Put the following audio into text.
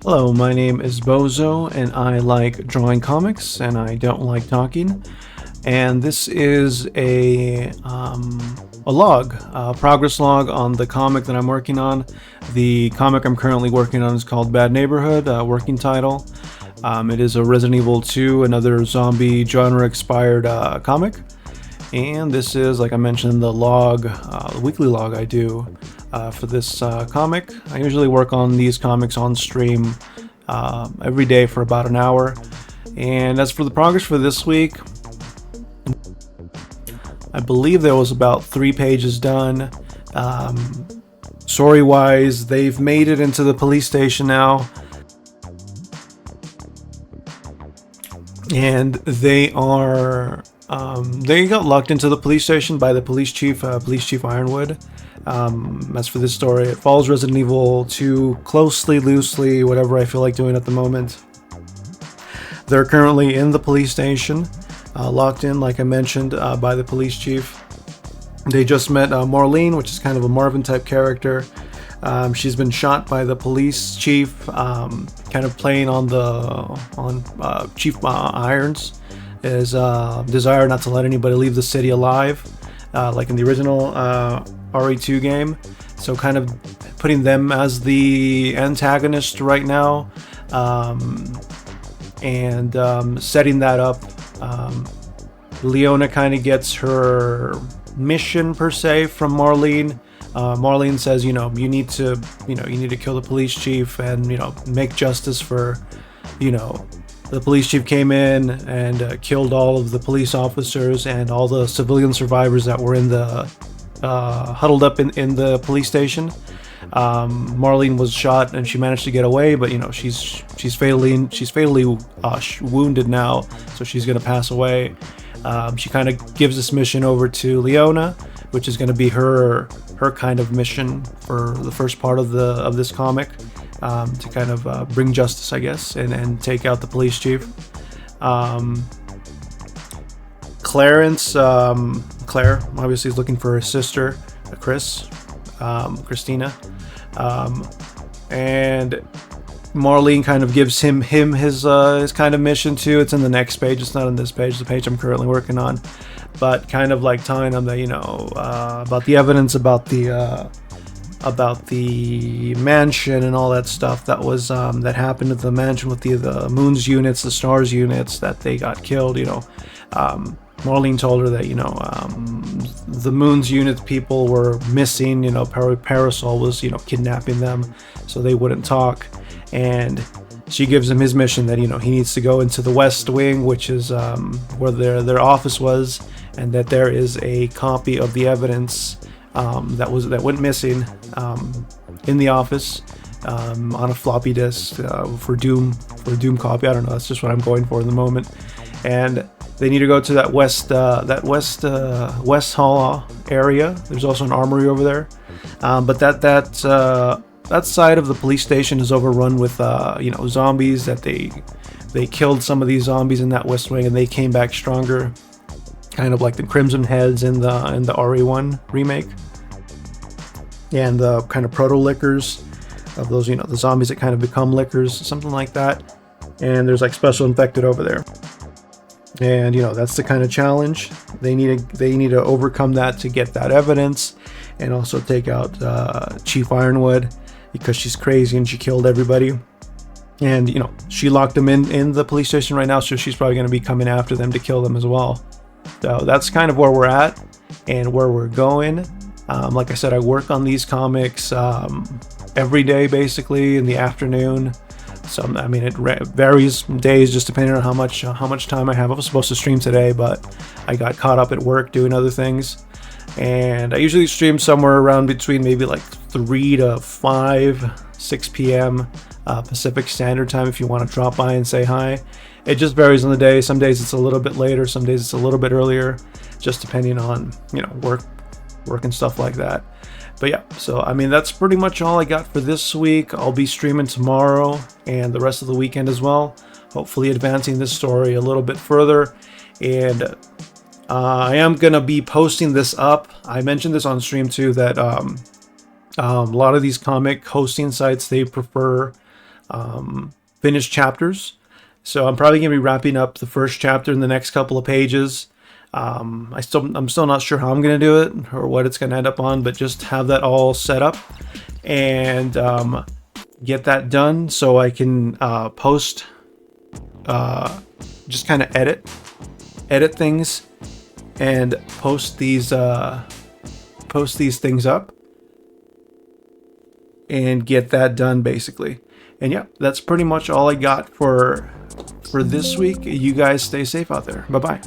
Hello, my name is Bozo, and I like drawing comics, and I don't like talking. And this is a log, a progress log on the comic that I'm working on. The comic I'm currently working on is called Bad Neighborhood, working title. It is a Resident Evil 2, another zombie genre-inspired comic. And this is, like I mentioned, the log, the weekly log I do for this comic. I usually work on these comics on stream every day for about an hour. And as for the progress for this week, I believe there was about 3 pages done. Story-wise, they've made it into the police station now. And they are... they got locked into the police station by the police chief Ironwood. As for this story, it follows Resident Evil 2 closely, loosely, whatever I feel like doing at the moment. They're currently in the police station, locked in, like I mentioned, by the police chief. They just met Marlene, which is kind of a Marvin type character. She's been shot by the police chief, kind of playing on Chief Irons' desire not to let anybody leave the city alive, like in the original RE2 game. So kind of putting them as the antagonist right now, and setting that up. Leona kind of gets her mission per se from Marlene. Marlene says, you need to kill the police chief and, make justice for, the police chief came in and killed all of the police officers and all the civilian survivors that were in the huddled up in the police station. Marlene was shot and she managed to get away, but she's fatally wounded now, so she's gonna pass away. She kind of gives this mission over to Leona, which is going to be her kind of mission for the first part of this comic, to kind of bring justice, I guess, and take out the police chief. Claire obviously is looking for her sister, Christina, and Marlene kind of gives him his kind of mission too. It's in the next page. It's not on this page, the page I'm currently working on, but kind of like telling him that about the evidence about the mansion and all that stuff that was that happened at the mansion with the Moon's units, the Stars units, that they got killed. Marlene told her that the Moon's unit people were missing. Parasol was kidnapping them so they wouldn't talk, and she gives him his mission that he needs to go into the West Wing, which is where their office was, and that there is a copy of the evidence that went missing in the office, on a floppy disk, for Doom copy. I don't know. That's just what I'm going for in the moment, and they need to go to that West Hall area. There's also an armory over there, but that side of the police station is overrun with zombies. That they killed some of these zombies in that West Wing, and they came back stronger, kind of like the Crimson Heads in the RE1 remake, and the kind of proto lickers of those the zombies that kind of become lickers, something like that. And there's like special infected over there. And that's the kind of challenge they need to overcome that to get that evidence, and also take out Chief Ironwood, because she's crazy and she killed everybody. And she locked them in the police station right now, so she's probably going to be coming after them to kill them as well. So that's kind of where we're at and where we're going. Like I said, I work on these comics every day, basically in the afternoon. So it varies days, just depending on how much time I have. I was supposed to stream today, but I got caught up at work doing other things. And I usually stream somewhere around between maybe like 3 to 5, 6 p.m. Pacific Standard Time, if you want to drop by and say hi. It just varies on the day. Some days it's a little bit later, some days it's a little bit earlier, just depending on work and stuff like that. But yeah, so that's pretty much all I got for this week. I'll be streaming tomorrow and the rest of the weekend as well, hopefully advancing this story a little bit further. And I am gonna be posting this up. I mentioned this on stream too, that a lot of these comic hosting sites, they prefer finished chapters. So I'm probably going to be wrapping up the first chapter in the next couple of pages. I'm still not sure how I'm going to do it or what it's going to end up on, but just have that all set up and get that done so I can post, just kind of edit things and post these things up and get that done basically. And yeah, that's pretty much all I got for this week. You guys stay safe out there. Bye bye.